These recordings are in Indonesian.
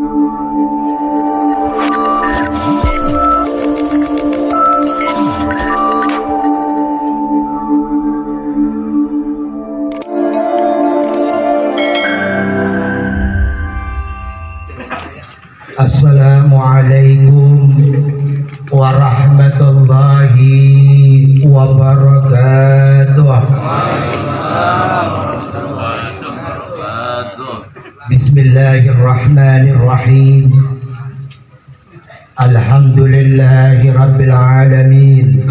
Assalamualaikum warahmatullahi wabarakatuh. Bismillahirrahmanirrahim. Alhamdulillahi rabbil alamin.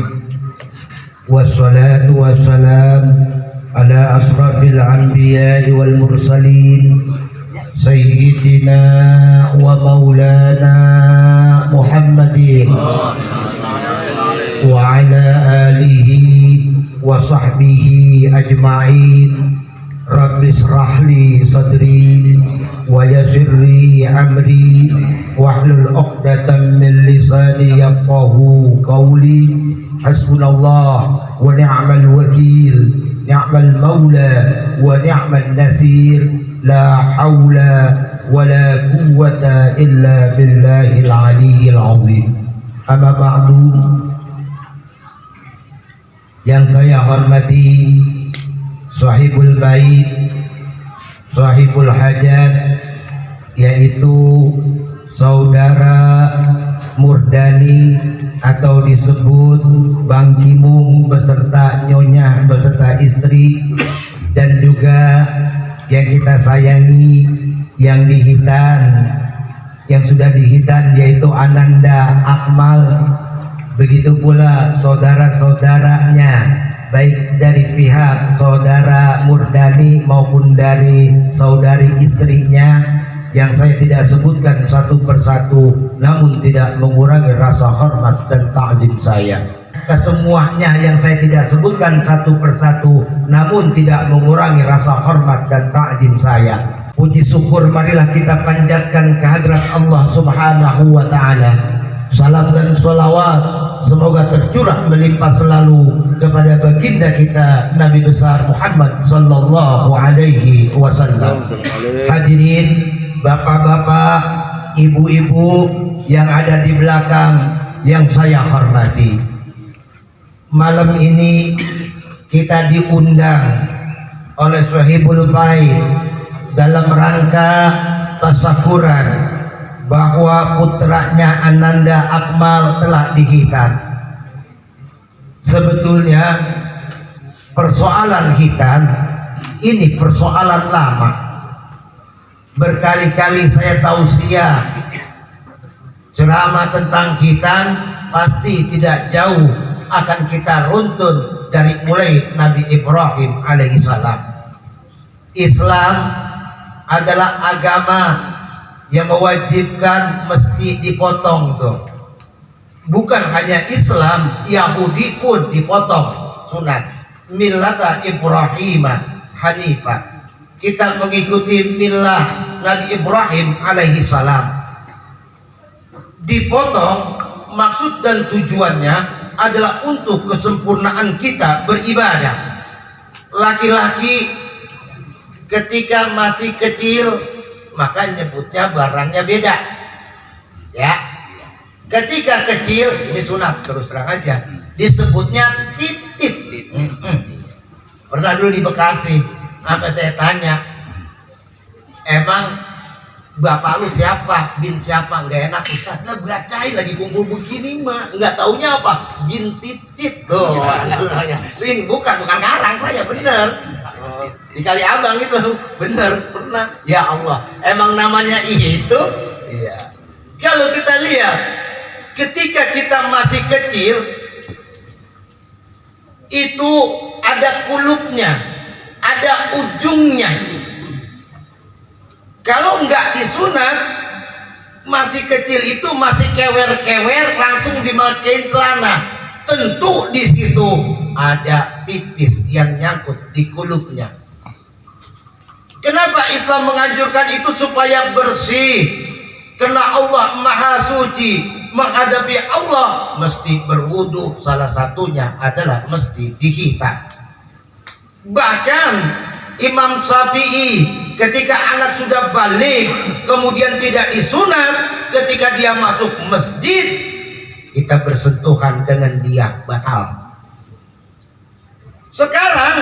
Wassalatu wassalam ala asrafil anbiya'i wal mursalin Sayyidina wa maulana Muhammadin wa ala alihi wa sahbihi ajma'in. Rabbi shrah li sadri wa yassir li amri wahlul 'uqdatam min lisani yafqahu qawli. Hasbunallah wa ni'mal wakil, ni'mal maula wa ni'man nasir. La haula wa la quwwata illa billahil aliyyil azim. Amma ba'du. Yang saya hormati sahibul bait, sahibul hajat, yaitu saudara Murdani atau disebut Bang Kimung beserta nyonya beserta istri, dan juga yang kita sayangi, yang dihitan, yang sudah dihitan, yaitu Ananda Akmal. Begitu pula saudara-saudaranya, baik dari pihak saudara Murdani maupun dari saudari istrinya, yang saya tidak sebutkan satu persatu, namun tidak mengurangi rasa hormat dan ta'zim saya. Kesemuanya yang saya tidak sebutkan satu persatu, namun tidak mengurangi rasa hormat dan ta'zim saya. Puji syukur marilah kita panjatkan kehadrat Allah Subhanahu wa ta'ala. Salam dan sholawat semoga tercurah melimpah selalu kepada baginda kita Nabi besar Muhammad sallallahu alaihi wasallam. Hadirin bapak-bapak, ibu-ibu yang ada di belakang yang saya hormati, malam ini kita diundang oleh Sahibul Bait dalam rangka tasyakuran bahwa putranya Ananda Akmal telah dihitan. Sebetulnya persoalan hitan ini persoalan lama. Berkali-kali saya tausiah ceramah tentang hitan, pasti tidak jauh akan kita runtun dari mulai Nabi Ibrahim alaihissalam. Islam adalah agama yang mewajibkan mesti dipotong tuh. Bukan hanya Islam, Yahudi pun dipotong sunat. Millata Ibrahim Hanifah. Kita mengikuti millah Nabi Ibrahim alaihissalam. Dipotong maksud dan tujuannya adalah untuk kesempurnaan kita beribadah. Laki-laki ketika masih kecil maka nyebutnya barangnya beda, ya. Ketika kecil, ini sunat terus terang aja, disebutnya titit. Pernah dulu di Bekasi, sampai saya tanya, emang bapak lu siapa, bin siapa? Nggak enak, Ustaz lah bacain lagi kumpul begini mah, nggak taunya apa, bin titit. Tuh, bin bukan karang saya, bener. Di Kali Abang itu bener, pernah. Ya Allah, emang namanya itu. Iya. Kalau kita lihat ketika kita masih kecil itu ada kulupnya, ada ujungnya. Kalau nggak disunat, masih kecil itu masih kewer-kewer, langsung dimasukin celana. Tentu di situ ada pipis yang nyangkut di kulupnya. Kenapa Islam menganjurkan itu? Supaya bersih. Karena Allah Maha Suci, menghadapi Allah mesti berwudu. Salah satunya adalah mesti dihitan. Bahkan Imam Syafi'i ketika anak sudah balik kemudian tidak disunat, ketika dia masuk masjid kita bersentuhan dengan dia batal. Sekarang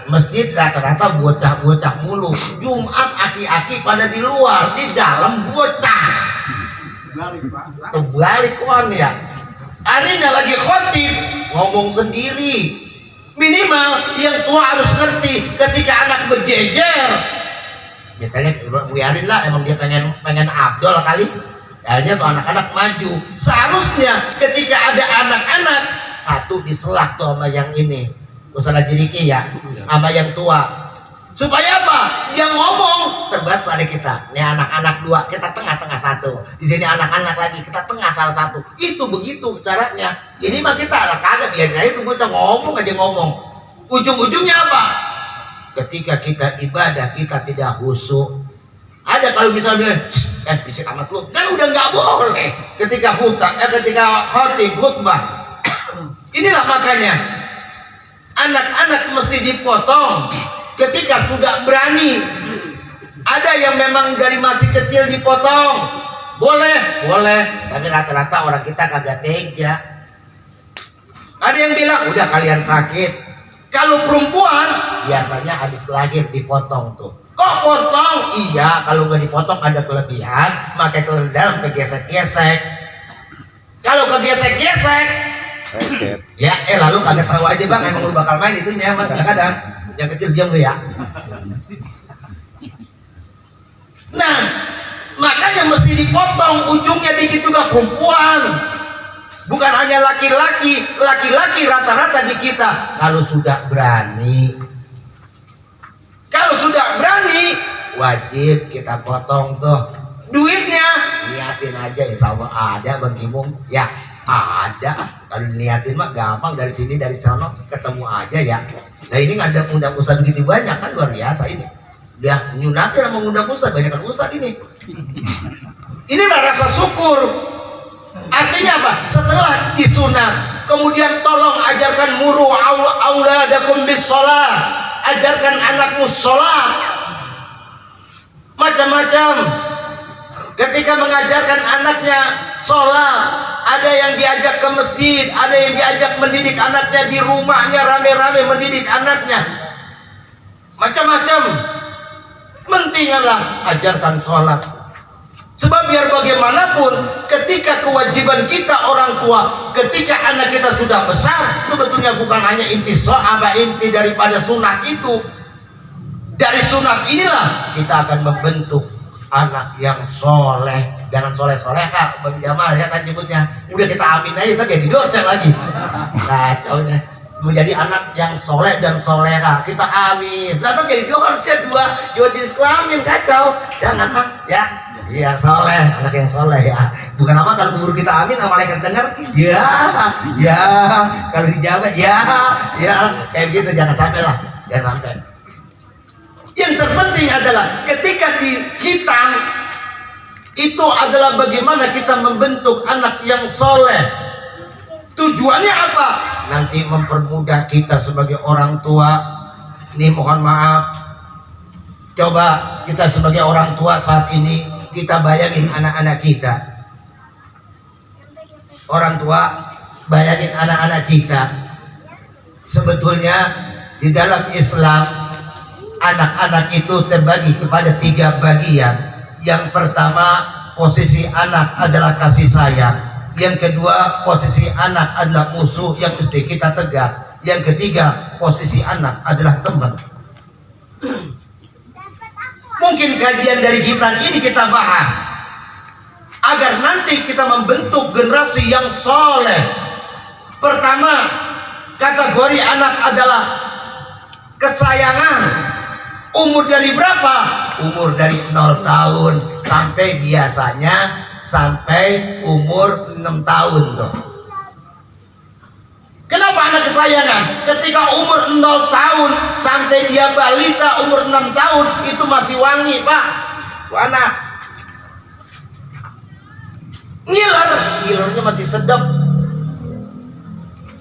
masjid rata-rata bocah-bocah mulu. Jumat aki-aki pada di luar, di dalam bocah. Terbalik kawan ya. Harinya lagi khotib ngomong sendiri. Minimal yang tua harus ngerti ketika anak berjejer. Biasanya biarin lah, emang dia pengen abdol kali. Akhirnya tuh anak-anak maju. Seharusnya ketika ada anak-anak satu diselak tuh sama yang ini. Usaha jiriki ya, sama yang tua. Supaya apa? Yang ngomong terbatas ada kita. Ini anak-anak dua, kita tengah-tengah satu. Di sini anak-anak lagi, kita tengah salah satu. Itu begitu caranya. Ini mah kita kagak biarin aja itu kita ngomong aja ngomong. Ujung-ujungnya apa? Ketika kita ibadah kita tidak khusyuk. Ada kalau misalnya bisik amat lu, kan udah nggak boleh. Ketika khutbah. Inilah makanya anak-anak mesti dipotong ketika sudah berani. Ada yang memang dari masih kecil dipotong, boleh, tapi rata-rata orang kita kagak tega. Ada yang bilang udah kalian sakit. Kalau perempuan biasanya habis lahir dipotong tuh. Kok potong? Iya, kalau nggak dipotong ada kelebihan, pakai telur dalam kegesek-gesek. Kalau kegesek-gesek ya lalu kagak tahu aja bang, emang lu bakal main itunya bang, kadang yang kecil diam lu ya. Nah makanya mesti dipotong ujungnya dikit juga perempuan, bukan hanya laki-laki. Laki-laki rata-rata di kita kalau sudah berani wajib kita potong tuh duitnya. Niatin aja insya Allah ada bang Imung ya, ada. Kalau niatin mah gampang, dari sini dari sana ketemu aja ya. Nah ini ada undang ustadz gitu banyak kan, luar biasa ini. Dia nyunatin sama undang ustadz, banyak kan ustadz ini. Inilah rasa syukur. Artinya apa? Setelah disunat, kemudian tolong ajarkan muru auladakum bis sholat, ajarkan anakmu sholat. Macam-macam. Ketika mengajarkan anaknya sholat, ada yang diajak ke masjid, ada yang diajak mendidik anaknya di rumahnya, rame-rame mendidik anaknya. Macam-macam. Pentinglah ajarkan sholat. Sebab biar bagaimanapun, ketika kewajiban kita orang tua, ketika anak kita sudah besar, sebetulnya bukan hanya inti inti daripada sunat itu. Dari sunat inilah kita akan membentuk anak yang soleh. Jangan soleh-soleha Bang Jamal ya kan nyebutnya. Udah kita amin aja kan jadi dosen lagi. Kacaunya. Menjadi anak yang soleh dan soleha kita amin. Lalu jadi dosen dua jenis kelamin, kacau. Jangan ya. Iya soleh, anak yang soleh ya. Bukan apa kalau guru kita amin sama malaikat dengar, ya. Kalau dijawab ya. Kayak gitu jangan sampai lah, jangan sampai. Yang terpenting adalah ketika kita itu adalah bagaimana kita membentuk anak yang soleh. Tujuannya apa? Nanti mempermudah kita sebagai orang tua. Ini mohon maaf, coba kita sebagai orang tua saat ini kita bayangin anak-anak kita. Orang tua bayangin anak-anak kita. Sebetulnya di dalam Islam anak-anak itu terbagi kepada 3 bagian. Yang pertama, posisi anak adalah kasih sayang. Yang kedua, posisi anak adalah musuh yang mesti kita tegas. Yang ketiga, posisi anak adalah teman. Mungkin kajian dari kita ini kita bahas agar nanti kita membentuk generasi yang soleh. Pertama, kategori anak adalah kesayangan. Umur dari berapa? Umur dari 0 tahun sampai biasanya sampai umur 6 tahun tuh. Kenapa anak kesayangan? Ketika umur 0 tahun sampai dia balita umur 6 tahun itu masih wangi, Pak. Tuh anak ngilernya masih sedap.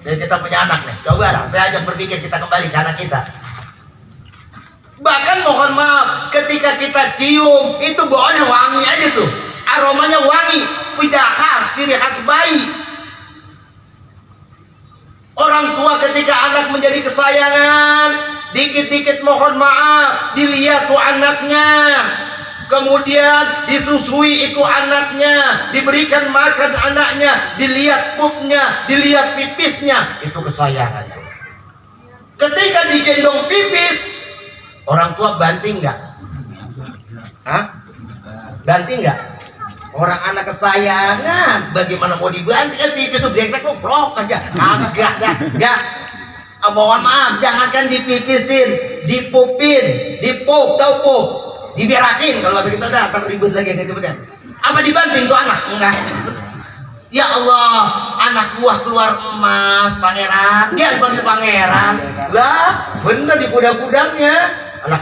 Jadi kita punya anak nih, coba lah, saya ajak berpikir kita kembali ke anak kita. Bahkan mohon maaf, ketika kita cium itu baunya wangi aja tuh, aromanya wangi, punya khas, ciri khas bayi. Orang tua ketika anak menjadi kesayangan, dikit-dikit mohon maaf dilihat tuh anaknya, kemudian disusui itu anaknya, diberikan makan anaknya, dilihat pupnya, dilihat pipisnya, itu kesayangan. Ketika digendong pipis, orang tua banting nggak? Hah? Banting nggak? Orang anak kesayangan, bagaimana mau dibanting? Pipis itu brengsek lu prok aja, enggak. Mohon maaf, jangankan dipipisin, dipupin, dipup, tahu pup, diberakin. Kalau kita udah ribut lagi kayak cepetnya. Apa dibanting tuh anak? Enggak. Ya Allah, anak buah keluar emas, pangeran. Dia dipanggil pangeran. Lah, bener di kudang-kudangnya. Anak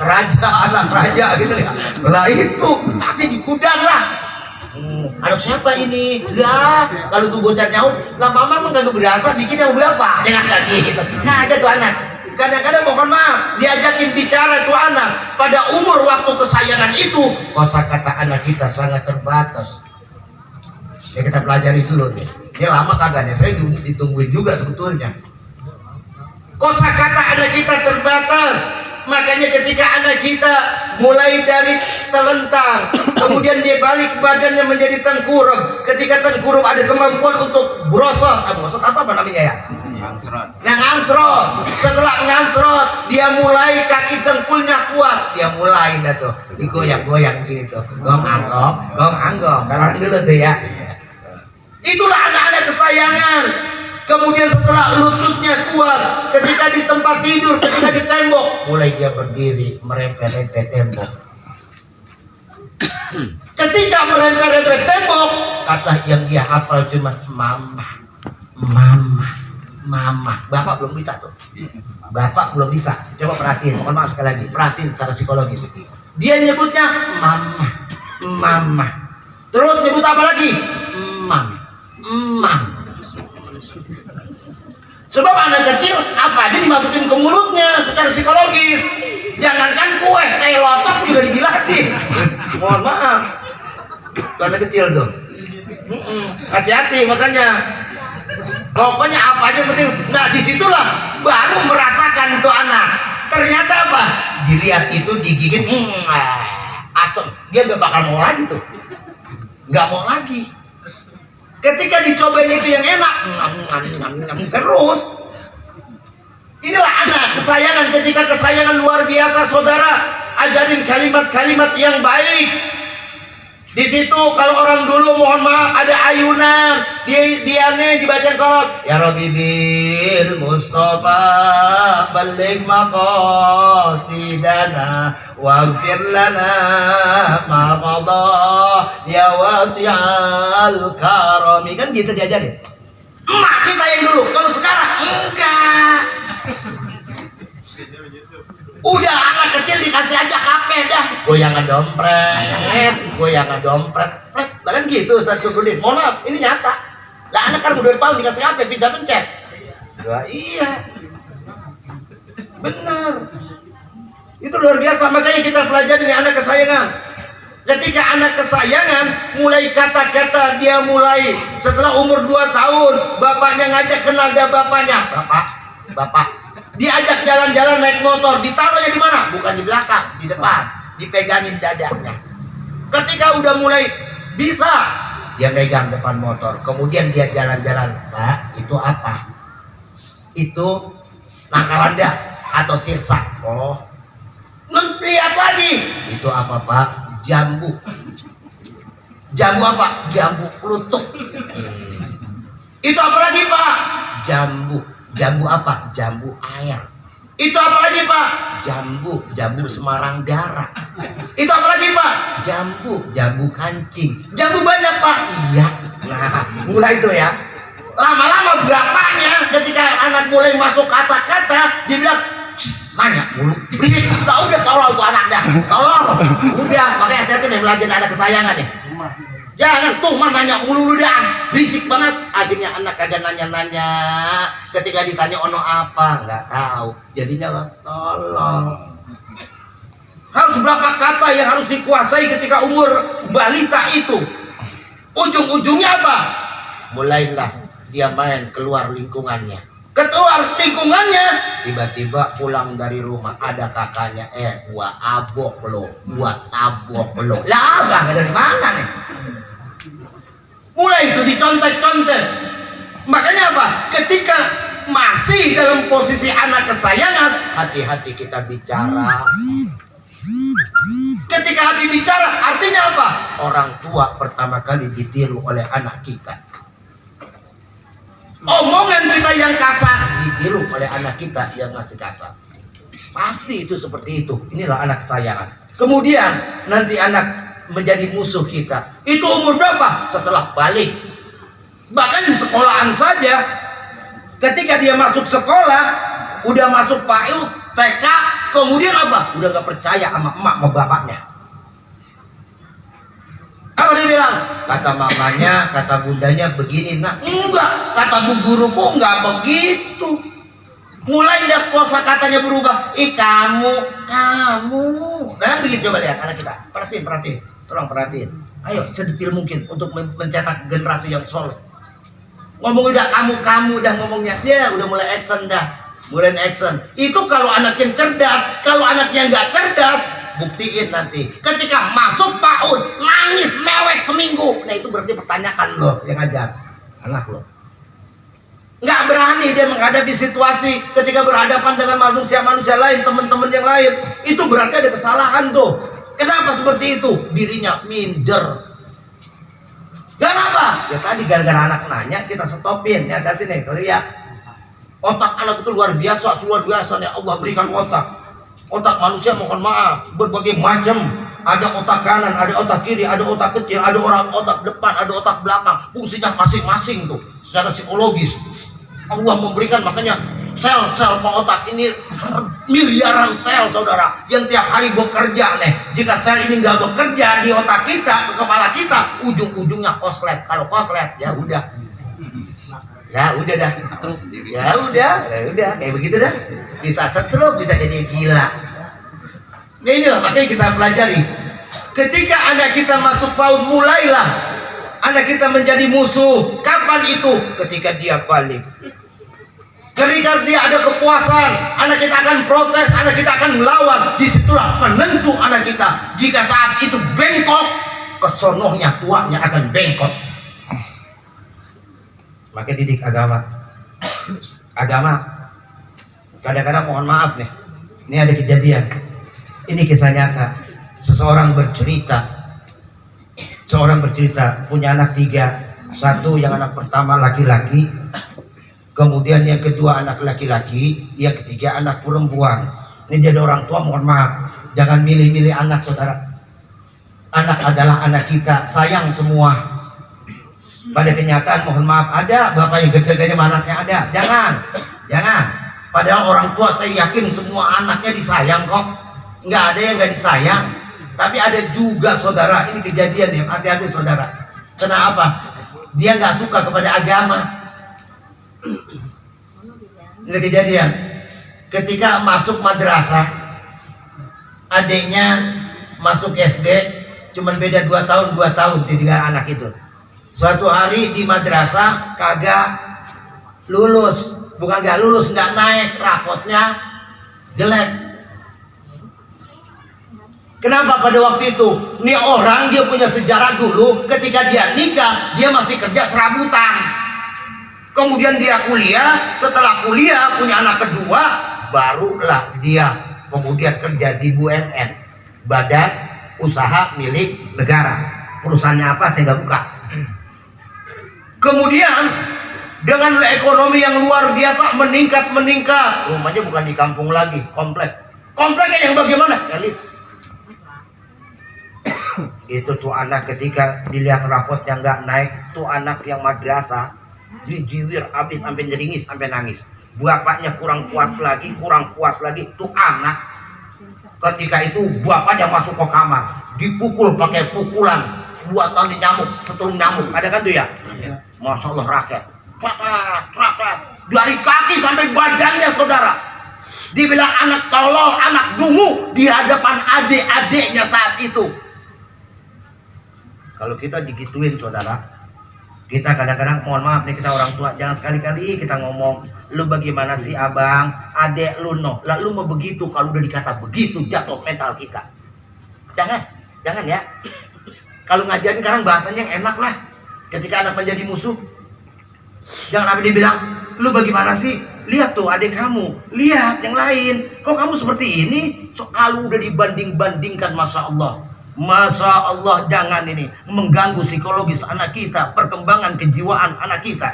raja gitu ya. Lah itu pasti di kudang lah. Anak siapa ini? Lah, kalau tuh bocah nyaut, lah mama emang kagak berasa bikin yang berapa? Jangan lagi gitu. Nah, ada tuh anak. Kadang-kadang mohon maaf, diajakin bicara tuh anak. Pada umur waktu kesayangan itu, kosakata anak kita sangat terbatas. Ya kita pelajari dulu nih. Ini lama kagak nih, saya ditungguin juga sebetulnya. Kosakata anak kita terbatas. Makanya ketika anak kita mulai dari telentang, kemudian dia balik badannya menjadi tengkurap. Ketika tengkurap ada kemampuan untuk brosot. Brosot apa namanya ya? Ngangsrot. Setelah ngangsrot, dia mulai kaki dengkulnya kuat. Dia mulai dah tuh digoyang-goyang gitu. Gong anggong. Kalau orang dulu tuh ya. Itulah anak-anak kesayangan. Kemudian setelah lututnya kuat, ketika di tempat tidur, ketika di tembok, mulai dia berdiri merempet-rempet tembok. Ketika merempet-rempet tembok, kata yang dia hafal cuma mama. Bapak belum bisa tuh. Bapak belum bisa. Coba perhatiin, mohon maaf sekali lagi, perhatiin secara psikologis. Dia nyebutnya mama. Terus nyebut apa lagi? Mam. Sebab anak kecil apa aja dimasukin ke mulutnya secara psikologis. Jangankan kue, teh lotok juga digilatin. Mohon maaf, itu anak kecil tuh. Hati-hati makanya. Pokoknya apa aja penting. Nah disitulah baru merasakan itu anak. Ternyata apa? Dilihat itu digigit, asem. Dia gak bakal mau lagi tuh. Gak mau lagi. Ketika dicobain itu yang enak, terus. Inilah anak kesayangan. Ketika kesayangan luar biasa, saudara, ajarin kalimat-kalimat yang baik. Di situ kalau orang dulu mohon maaf ada ayunan, dia nih dibaca salat. Ya Rabbi bil Mustafa balligh maqasidana waghfir lana ma qada ya wasi'al karami. Kan gitu diajarin. Emak kita yang dulu, kalau sekarang enggak. Udah anak kecil dikasih aja HP dah. Goyangan dompret. Kan gitu Ustaz Syukruddin. Mohon maaf, ini nyata. Lah anak kan udah tahun dikasih HP, pinjam pencet. Wah, iya. Benar. Itu luar biasa, makanya kita pelajari anak kesayangan. Ketika anak kesayangan mulai kata-kata dia mulai setelah umur 2 tahun, bapaknya ngajak kenal dia bapaknya. Bapak. Diajak jalan-jalan naik motor, ditaruhnya di mana? Bukan di belakang, di depan, dipegangin dadanya. Ketika udah mulai bisa, dia megang depan motor, kemudian dia jalan-jalan. Pak, itu apa? Itu nakalanda atau sirsak. Oh, lihat lagi. Itu apa Pak? Jambu. Jambu apa? Jambu klutuk. Itu apa lagi Pak? Jambu apa? Jambu air. Itu apa lagi Pak? Jambu Semarang darah. Itu apa lagi Pak? Jambu kancing. Jambu banyak Pak. Iya. Nah, mulai itu ya. Lama-lama berapanya ketika anak mulai masuk kata-kata, dia bilang, nanya mulu. Berisik. Udah tolong tuh anak dah. Tolong. Udah. Makanya hati-hati nih belajar anak kesayangan nih. Jangan tuh nanya mulu dah, berisik banget. Akhirnya anak kagak nanya-nanya. Ketika ditanya ono apa, nggak tahu. Jadinya tolong. Harus berapa kata yang harus dikuasai ketika umur balita itu. Ujung-ujungnya apa? Mulailah dia main keluar lingkungannya. Keluar lingkungannya, tiba-tiba pulang dari rumah ada kakaknya, gua abok lo, gua tabok lo. Lah abang dari mana nih? Mulai itu dicontek-contek. Makanya apa? Ketika masih dalam posisi anak kesayangan, hati-hati kita bicara. Ketika hati bicara, artinya apa? Orang tua pertama kali ditiru oleh anak kita. Omongan kita yang kasar ditiru oleh anak kita yang masih kasar. Pasti itu seperti itu. Inilah anak kesayangan. Kemudian nanti anak menjadi musuh kita. Itu umur berapa? Setelah balik. Bahkan di sekolahan saja, ketika dia masuk sekolah, udah masuk PAUD, TK, kemudian apa? Udah gak percaya sama emak sama bapaknya. Apa dia bilang? Kata mamanya, kata bundanya begini. Nah enggak, kata bu guruku enggak begitu. Mulai dari kosa katanya berubah. Kamu. Nah begitu, coba lihat anak kita. Perhatiin. Tolong perhatiin. Ayo sedetil mungkin untuk mencetak generasi yang soleh. Ngomong udah kamu dah ngomongnya. Ya udah mulai action dah. Mulai action. Itu kalau anak yang cerdas. Kalau anaknya nggak cerdas, buktiin nanti. Ketika masuk PAUD, nangis mewek seminggu. Nah itu berarti pertanyaan lo yang ngajar anak lo. Nggak berani dia menghadapi situasi ketika berhadapan dengan manusia lain, teman-teman yang lain. Itu berarti ada kesalahan tuh. Kenapa seperti itu? Dirinya minder. Kenapa? Ya tadi gara-gara anak nanya kita stopin. Ya hati nih, lihat. Otak anak itu luar biasa nih. Allah berikan otak. Otak manusia mohon maaf berbagai macam. Ada otak kanan, ada otak kiri, ada otak kecil, ada orang otak depan, ada otak belakang. Fungsinya masing-masing tuh secara psikologis. Allah memberikan, makanya sel-sel otak ini miliaran sel saudara yang tiap hari bekerja nih. Jika sel ini nggak bekerja di otak kita, di kepala kita, ujung-ujungnya koslet. Kalau koslet ya udah dah kayak begitu dah, bisa stroke, bisa jadi gila. Nah inilah makanya kita pelajari. Ketika anak kita masuk PAUD, mulailah anak kita menjadi musuh. Kapan itu? Ketika dia balik. Ketika dia ada kepuasan, anak kita akan protes, anak kita akan melawan. Disitulah penentu anak kita. Jika saat itu bengkok, kesonohnya tuanya akan bengkok. Maka didik agama. Kadang-kadang mohon maaf nih, ini ada kejadian. Ini kisah nyata. Seorang bercerita punya anak 3. Satu yang anak pertama laki-laki, kemudian yang kedua anak laki-laki, yang ketiga anak perempuan. Ini jadi orang tua mohon maaf, jangan milih-milih anak saudara. Anak adalah anak kita, sayang semua. Pada kenyataan mohon maaf ada bapak yang gede-gede anaknya ada. Jangan. Padahal orang tua saya yakin semua anaknya disayang kok. Nggak ada yang nggak disayang. Tapi ada juga saudara, ini kejadian ya, hati-hati saudara. Kenapa? Dia nggak suka kepada agama. Ini kejadian. Ketika masuk madrasah, adiknya masuk SD, cuman beda 2 tahun, tiga anak itu. Suatu hari di madrasah kagak lulus, bukan nggak lulus, nggak naik, rapotnya jelek. Kenapa pada waktu itu? Ini orang dia punya sejarah dulu, ketika dia nikah dia masih kerja serabutan. Kemudian dia kuliah, setelah kuliah punya anak kedua, barulah dia kemudian kerja di BUMN, Badan Usaha Milik Negara. Perusahaannya apa saya nggak buka. Kemudian dengan ekonomi yang luar biasa meningkat, rumahnya bukan di kampung lagi, kompleknya yang bagaimana? Elit. Itu tuh anak ketika dilihat rapotnya nggak naik, tuh anak yang madrasah dijiwir habis sampai nyeringis, sampai nangis. Bapaknya kurang puas lagi, tuh anak ketika itu bapaknya masuk ke kamar, dipukul pakai pukulan, 2 tali nyamuk, setulung nyamuk, ada kan tuh ya? Masya Allah rakyat, rakyat dari kaki sampai badannya saudara. dibilang anak tolol, anak dungu di hadapan adik-adiknya saat itu. Kalau kita digituin saudara, kita kadang-kadang mohon maaf nih, kita orang tua jangan sekali-kali kita ngomong lu bagaimana sih abang, adek lu no, lah lu mau begitu, kalau udah dikata begitu jatuh mental kita. Jangan ya. Kalau ngajarin sekarang bahasanya yang enak lah. Ketika anak menjadi musuh, jangan apa dibilang lu bagaimana sih, lihat tuh adik kamu, lihat yang lain, kok kamu seperti ini. So, kalau udah dibanding-bandingkan, Masya Allah, jangan ini mengganggu psikologis anak kita, perkembangan kejiwaan anak kita.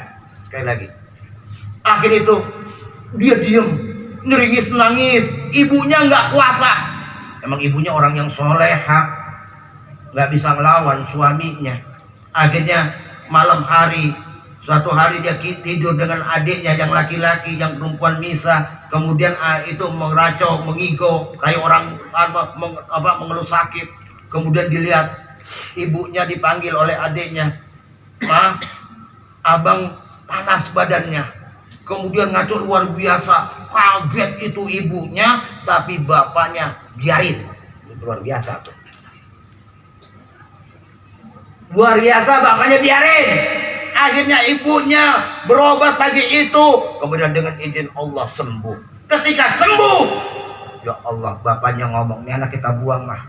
Sekali lagi, akhir itu dia diem, ngeringis nangis, ibunya nggak kuasa. Emang ibunya orang yang soleha, nggak bisa ngelawan suaminya. Akhirnya malam hari, suatu hari dia tidur dengan adiknya yang laki-laki, yang perempuan misa. Kemudian itu meracau, mengigo kayak orang mengeluh sakit. Kemudian dilihat ibunya dipanggil oleh adiknya, "Ma, abang panas badannya." Kemudian ngaco luar biasa, kaget itu ibunya, tapi bapaknya biarin. Luar biasa tuh. Luar biasa, bapaknya biarin. Akhirnya ibunya berobat pagi itu, kemudian dengan izin Allah sembuh. Ketika sembuh, ya Allah, bapaknya ngomong, "Ini anak kita buang mah."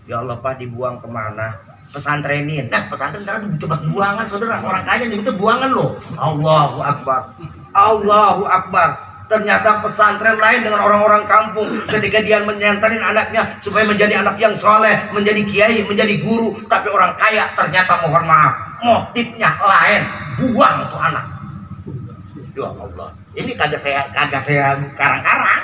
Ya Allah, Pak, dibuang kemana? Pesantrenin. Nah, pesantren kan tempat buangan saudara, orang kaya itu buangan loh. Allahu Akbar, Allahu Akbar. Ternyata pesantren lain dengan orang-orang kampung. Ketika dia menyantarin anaknya supaya menjadi anak yang soleh, menjadi kiai, menjadi guru, tapi orang kaya ternyata mohon maaf, motifnya lain, buang tuh anak. Ya Allah, ini kagak saya karang-karang.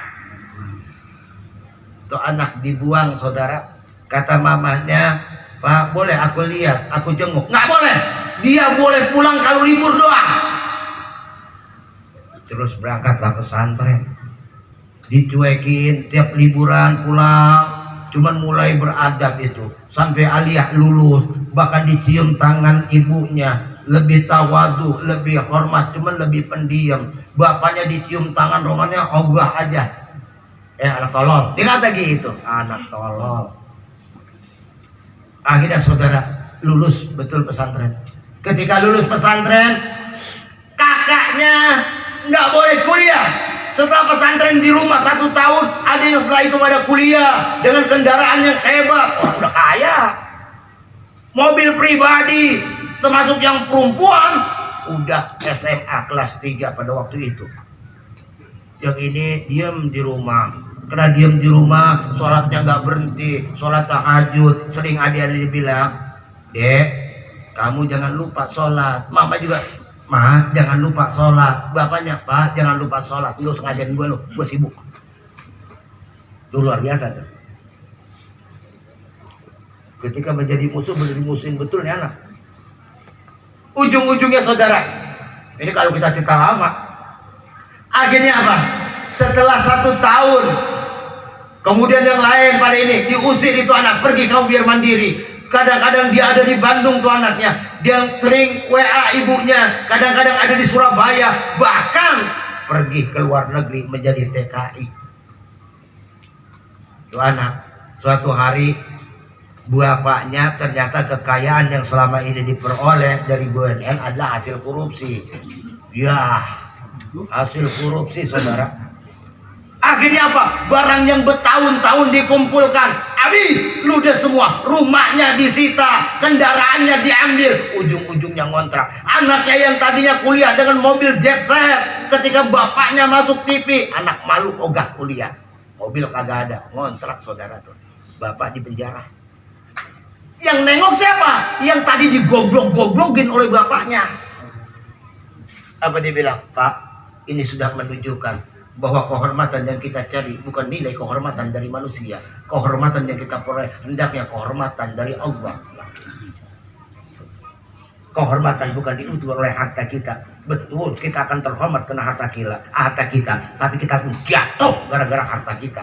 Tuh anak dibuang saudara. Kata mamanya, "Pak, boleh aku lihat, aku jenguk?" Nggak boleh. Dia boleh pulang kalau libur doang. Terus berangkatlah pesantren, dicuekin tiap liburan pulang, cuman mulai beradab itu sampai aliyah lulus, bahkan dicium tangan ibunya, lebih tawadu, lebih hormat, cuman lebih pendiam. Bapaknya dicium tangan, romannya ogah aja, anak tolol, dia kata gitu, anak tolol. Akhirnya saudara lulus betul pesantren. Ketika lulus pesantren, kakaknya nggak boleh kuliah. Setelah pesantren di rumah 1 tahun, adanya setelah itu pada kuliah dengan kendaraan yang hebat. Orang udah kaya, mobil pribadi, termasuk yang perempuan udah SMA kelas 3 pada waktu itu. Yang ini diam di rumah. Karena diam di rumah, sholatnya nggak berhenti, sholat tahajud. Sering adik-adik bilang, "Dek, kamu jangan lupa sholat." Mama juga, "Ma, jangan lupa sholat." Bapaknya, "Pak, jangan lupa sholat." Nggak usah ngajarin gue loh, gue sibuk. Itu luar biasa tuh. Ketika menjadi musuh, menjadi musuhin betul nih anak. Ujung-ujungnya saudara, ini kalau kita cerita lama, akhirnya apa? Setelah 1 tahun, kemudian yang lain pada ini diusir itu anak, "Pergi kau biar mandiri." Kadang-kadang dia ada di Bandung tuh anaknya, dia sering WA ibunya, kadang-kadang ada di Surabaya, bahkan pergi ke luar negeri menjadi TKI. Tuh anak, suatu hari bapaknya ternyata kekayaan yang selama ini diperoleh dari BUMN adalah hasil korupsi. Ya, hasil korupsi saudara. Akhirnya apa? Barang yang bertahun-tahun dikumpulkan, habis, ludes semua. Rumahnya disita, kendaraannya diambil, ujung-ujungnya ngontrak. Anaknya yang tadinya kuliah dengan mobil jet set, ketika bapaknya masuk TV, anak malu ogah kuliah, mobil kagak ada, ngontrak saudara tuh. Bapak di penjara. Yang nengok siapa? Yang tadi digoblok-goblokin oleh bapaknya. Apa dia bilang? "Pak, ini sudah menunjukkan bahwa kehormatan yang kita cari bukan nilai kehormatan dari manusia. Kehormatan yang kita peroleh hendaknya kehormatan dari Allah. Kehormatan bukan diukur oleh harta kita. Betul, kita akan terhormat karena harta kita, tapi kita pun jatuh gara-gara harta kita.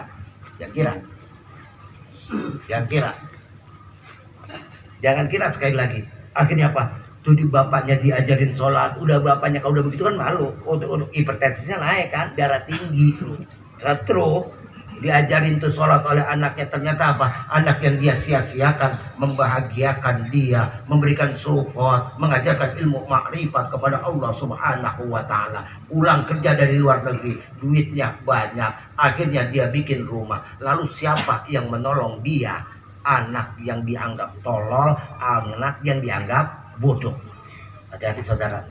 Jangan kira sekali lagi. Akhirnya apa? Tuh bapaknya diajarin sholat, udah bapaknya kalau udah begitu kan malu, untuk hipertensinya naik kan, darah tinggi. Terus diajarin tuh sholat oleh anaknya, ternyata apa? Anak yang dia sia-siakan, membahagiakan dia, memberikan support, mengajarkan ilmu makrifat kepada Allah Subhanahu wa Ta'ala. Pulang kerja dari luar negeri, duitnya banyak, akhirnya dia bikin rumah. Lalu siapa yang menolong dia? Anak yang dianggap tolol, anak yang dianggap bodoh. Hati-hati saudara.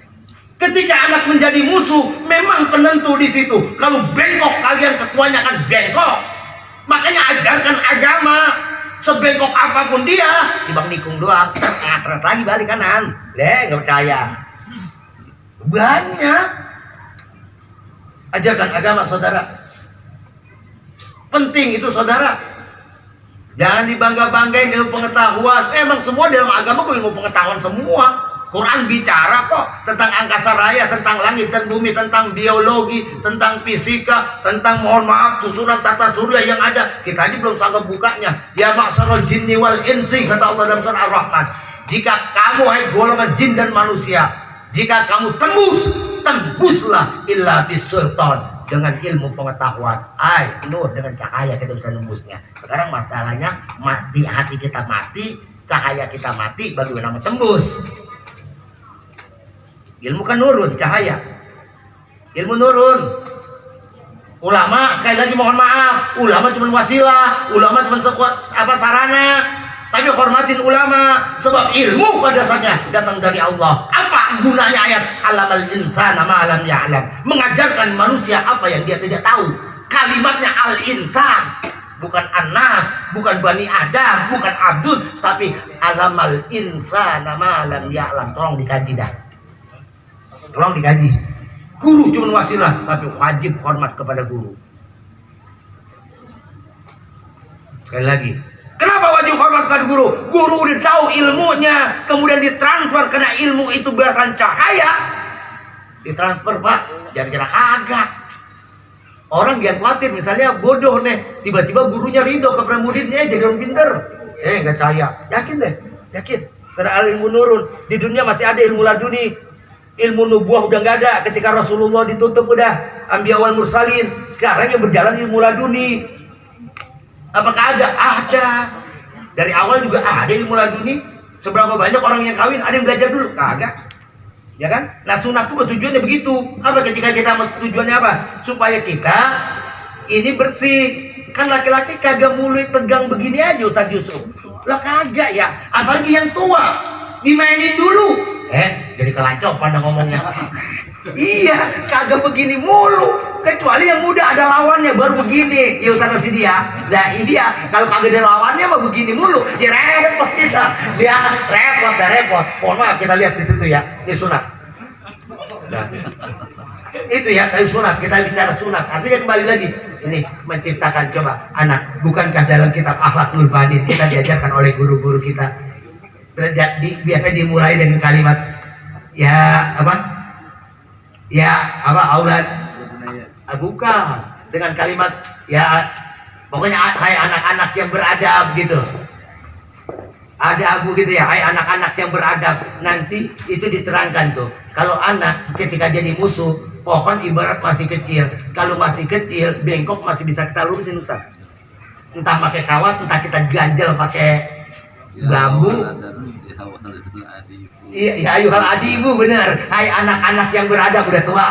Ketika anak menjadi musuh, memang penentu di situ. Kalau bengkok, kalian ketuanya kan bengkok. Makanya ajarkan agama. Sebengkok apapun dia, dibang nikung doang, ngatret lagi balik kanan. Nggak percaya. Banyak. Ajarkan agama saudara. Penting itu saudara. Jangan dibangga-banggain ilmu pengetahuan. Emang semua dalam agama ilmu pengetahuan semua. Quran bicara kok tentang angkasa raya, tentang langit dan bumi, tentang biologi, tentang fisika, tentang mohon maaf susunan tata surya yang ada. Kita aja belum sanggup bukanya. Ya ma'syarul jinni wal insi, kata Allah dalam surah Ar-Rahman. Jika kamu hai golongan jin dan manusia, jika kamu tembuslah illa bisultan, dengan ilmu pengetahuan. Nur dengan cahaya kita bisa nembusnya. Sekarang masalahnya mati, hati kita mati, cahaya kita mati, bagaimana tembus? Ilmu kan nurun, cahaya. Ilmu nurun. Ulama sekali lagi mohon maaf, ulama cuma wasilah, ulama cuma sarana. Tapi hormatin ulama, sebab ilmu pada dasarnya datang dari Allah. Apa gunanya ayat alamal insana ma lam ya'lam? Mengajarkan manusia apa yang dia tidak tahu. Kalimatnya al-insan, bukan anas, bukan bani Adam, bukan abdul, tapi alamal insana ma lam ya'lam. Tolong dikaji dah. Tolong dikaji. Guru cuma wasilah, tapi wajib hormat kepada guru. Sekali lagi, kenapa wajib hormat kepada guru? Guru udah tahu ilmunya, kemudian ditransfer karena ilmu itu berdasarkan cahaya. Ditransfer pak, jangan kira kagak. Orang jangan khawatir, misalnya bodoh nih, tiba-tiba gurunya ridho kepada muridnya jadi orang pinter. Gak cahaya, yakin deh, yakin. Karena ilmu nurun, di dunia masih ada ilmu laduni. Ilmu nubuah udah nggak ada ketika Rasulullah ditutup, udah anbiya wal mursalin. Sekarang yang berjalan ilmu laduni. Apakah ada? Ada. Dari awal juga ada ilmu laduni. Seberapa banyak orang yang kawin ada yang belajar dulu? Kagak. Ya kan? Nah sunat itu tujuannya begitu. Apa ketika kita tujuannya apa? Supaya kita ini bersih. Kan laki-laki kagak mulai tegang begini aja Ustaz Yusuf. Lah kagak ya. Apalagi yang tua dimainin dulu. Jadi kelancopan dah ngomongnya. Iya, kagak begini mulu. Kecuali yang muda ada lawannya baru begini. Ya Ustaz dia. Nah iya, kalau kagak ada lawannya mah begini mulu. Ya repot kita. Dia repot. Mohon maaf kita lihat di situ ya. Ini sunat. Nah, itu ya kayu sunat. Kita bicara sunat. Artinya kembali lagi. Ini menciptakan coba anak. Bukankah dalam kitab Akhlakul Banin kita diajarkan oleh guru-guru kita? Biasa dimulai dengan kalimat aulad bukan dengan kalimat pokoknya hai anak-anak yang beradab gitu, ada abu gitu ya, hai anak-anak yang beradab. Nanti itu diterangkan tuh kalau anak ketika jadi musuh, pohon ibarat masih kecil, kalau masih kecil bengkok masih bisa kita lurusin Ustaz, entah pakai kawat, entah kita ganjel pakai bambu. Iya, ayuhal adibu, bener. Hai anak-anak yang beradab, udah tua.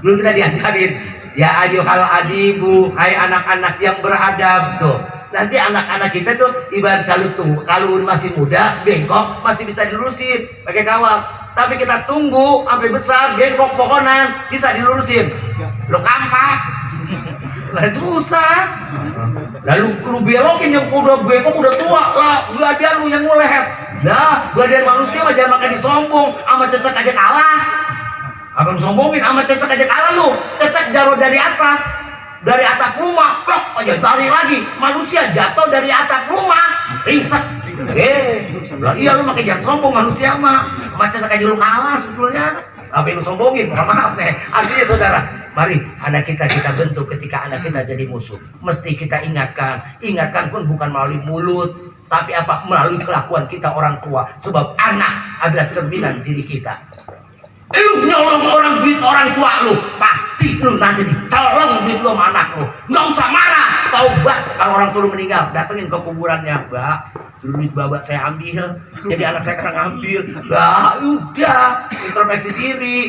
Dulu kita diajarin, ya ayuhal adibu, hai anak-anak yang beradab tuh. Nanti anak-anak kita tuh ibarat kalau masih muda, bengkok masih bisa dilurusin pakai kawat. Tapi kita tunggu sampai besar, bengkok pohonan bisa dilurusin. Lo kampak, lah susah. Lalu lu belokin yang udah bengkok udah tua lah, badan lu yang ngulet. Nah, badan manusia mah jangan makan disombong, sama cecek aja kalah. Abang sombongin sama cecek aja kalah lu. Cecek jatuh dari atap rumah, plok aja tarik lagi. Manusia jatuh dari atap rumah, ringsek. Iya lu makin jangan sombong manusia mah. Sama cecek aja lu kalah sebetulnya. Apa yang lu sombongin? Mohon maaf nih. Artinya saudara, mari anak kita bentuk ketika anak kita jadi musuh. Mesti kita ingatkan pun bukan melalui mulut, tapi apa? Melalui kelakuan kita orang tua. Sebab anak adalah cerminan diri kita. Lu nyolong orang duit orang tua lu, pasti mati lu nanti dicolong duit lu sama anak lu. Nggak usah marah, taubat. Kalau orang tua lu meninggal, datengin ke kuburannya, Mbak, duit bapak saya ambil, jadi anak saya kena ngambil. Lah udah, introspeksi diri.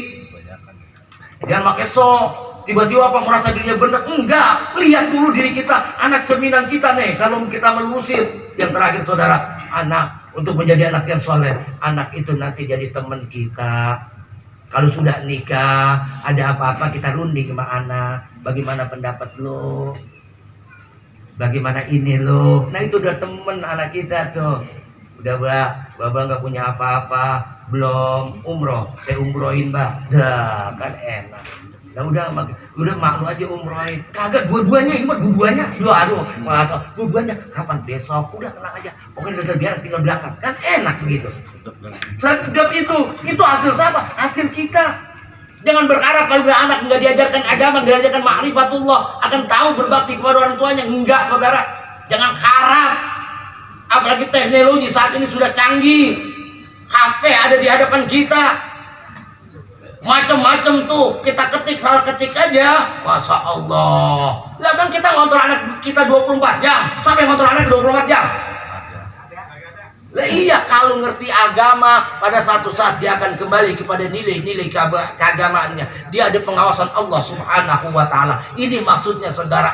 Jangan pakai sok. Tiba-tiba apa merasa dirinya benar? Enggak. Lihat dulu diri kita, anak cerminan kita nih. Kalau kita melusir, yang terakhir saudara, anak untuk menjadi anak yang soleh, anak itu nanti jadi teman kita. Kalau sudah nikah, ada apa-apa kita runding sama anak. Bagaimana pendapat lo? Bagaimana ini lo? Nah itu udah temen anak kita tuh. Udah Mbak nggak punya apa-apa, belum umroh, saya umrohin Mbak. Dah kan enak. Nah udah mak lu aja umrohin. Kagak dua-duanya, ini mah dua-duanya. Aduh, masa dua-duanya kapan besok? Udah tenang aja. Pokoknya udah biar tinggal berangkat. Kan enak begitu. Sedap itu hasil siapa? Hasil kita. Jangan berharap kalau anak nggak diajarkan agama, nggak diajarkan ma'rifatullah, akan tahu berbakti kepada orang tuanya. Enggak, saudara. Jangan harap. Apalagi teknologi saat ini sudah canggih. HP ada di hadapan kita. Macam-macam tuh kita ketik, salah ketik aja, Masya Allah. Lah kan kita ngontrol anak kita 24 jam. Sampai ngontrol anak 24 jam. Lah iya, kalau ngerti agama, pada satu saat dia akan kembali kepada nilai-nilai keagamaannya. Dia ada pengawasan Allah Subhanahu wa taala. Ini maksudnya saudara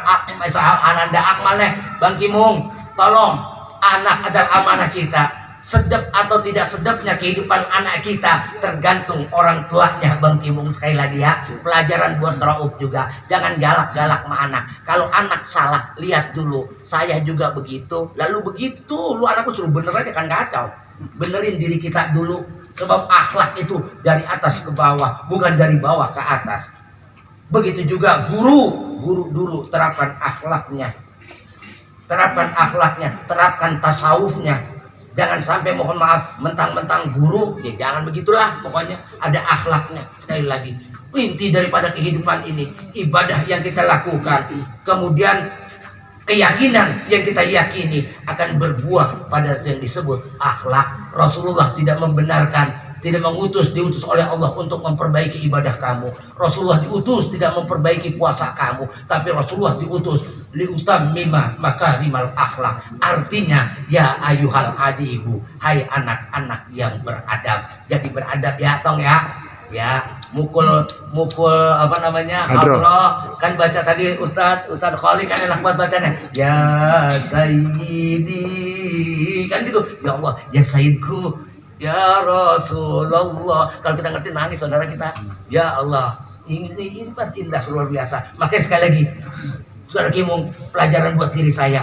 Ananda Akmal nih, Bang Kimung, tolong, anak adalah amanah kita. Sedap atau tidak sedapnya kehidupan anak kita tergantung orang tuanya, Bang Kimung. Sekali lagi ya, pelajaran buat Rauf juga, jangan galak-galak sama anak. Kalau anak salah, lihat dulu, saya juga begitu, lalu begitu, lu anakku suruh bener aja kan kacau. Benerin diri kita dulu, sebab akhlak itu dari atas ke bawah, bukan dari bawah ke atas. Begitu juga guru dulu terapkan akhlaknya, terapkan tasawufnya. Jangan sampai, mohon maaf, mentang-mentang guru, ya jangan begitulah. Pokoknya ada akhlaknya. Sekali lagi, inti daripada kehidupan ini, ibadah yang kita lakukan, kemudian keyakinan yang kita yakini akan berbuah pada yang disebut akhlak. Rasulullah tidak membenarkan, tidak diutus oleh Allah untuk memperbaiki ibadah kamu. Rasulullah diutus tidak memperbaiki puasa kamu, tapi Rasulullah diutus liutammima makarimal akhlak. Artinya, ya ayuhal adibu, hai anak-anak yang beradab. Jadi beradab ya, tong ya. Ya, mukul apa namanya? Hadroh. Kan baca tadi Ustaz Khali kan enak buat bacanya. Ya Sayyidi. Kan gitu. Ya Allah, ya Sayyidku, ya Rasulullah. Kalau kita ngerti nangis saudara kita. Ya Allah, ini indah luar biasa. Makanya sekali lagi, Saudara Kimung, pelajaran buat diri saya.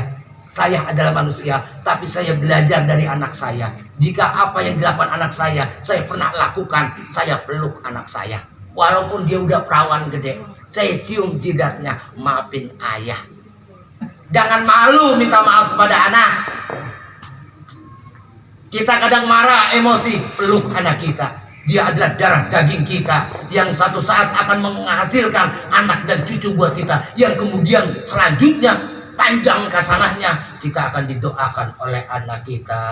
Saya adalah manusia, tapi saya belajar dari anak saya. Jika apa yang dilakukan anak saya pernah lakukan, saya peluk anak saya. Walaupun dia udah perawan gede, saya cium jidatnya, maafin ayah. Jangan malu minta maaf kepada anak. Kita kadang marah, emosi, peluk anak kita. Dia adalah darah daging kita yang satu saat akan menghasilkan anak dan cucu buat kita, yang kemudian selanjutnya panjang kasanahnya kita akan didoakan oleh anak kita,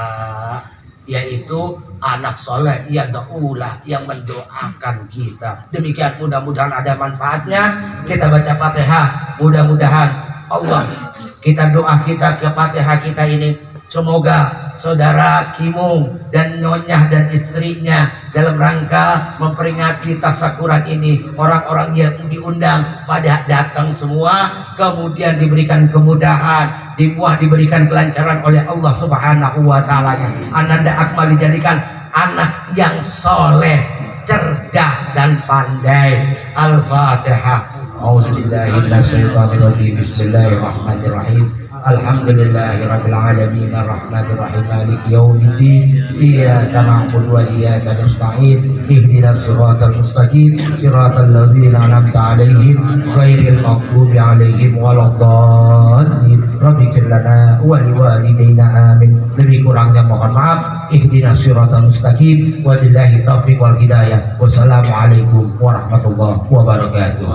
yaitu anak soleh yang daulah, yang mendoakan kita. Demikian, mudah-mudahan ada manfaatnya. Kita baca Fatihah, mudah-mudahan Allah, kita doa kita ke Fatihah kita ini, semoga saudara Kimung dan Nyonya dan istrinya dalam rangka memperingati tasyakuran ini, orang-orang yang diundang pada datang semua, kemudian diberikan kemudahan, diberikan kelancaran oleh Allah Subhanahu wa taala. Ananda Akmal dijadikan anak yang soleh, cerdas dan pandai. Al-Fatihah. A'udzubillahi minasyaitonir rajim. Bismillahirrahmanirrahim. Alhamdulillahirabbil alamin arrahmanir rahim maliki yaumiddin iyyaka na'budu wa iyyaka nasta'in ihdinas siratal mustaqim siratal ladzina an'amta 'alaihim ghairil maghdubi 'alaihim waladdallin rabbighfir lana wa liwalidayna amin. Lebih kurangnya mohon maaf. Ihdinas siratal mustaqim wa billahi taufiq wal hidayah. Wassalamualaikum warahmatullahi wabarakatuh.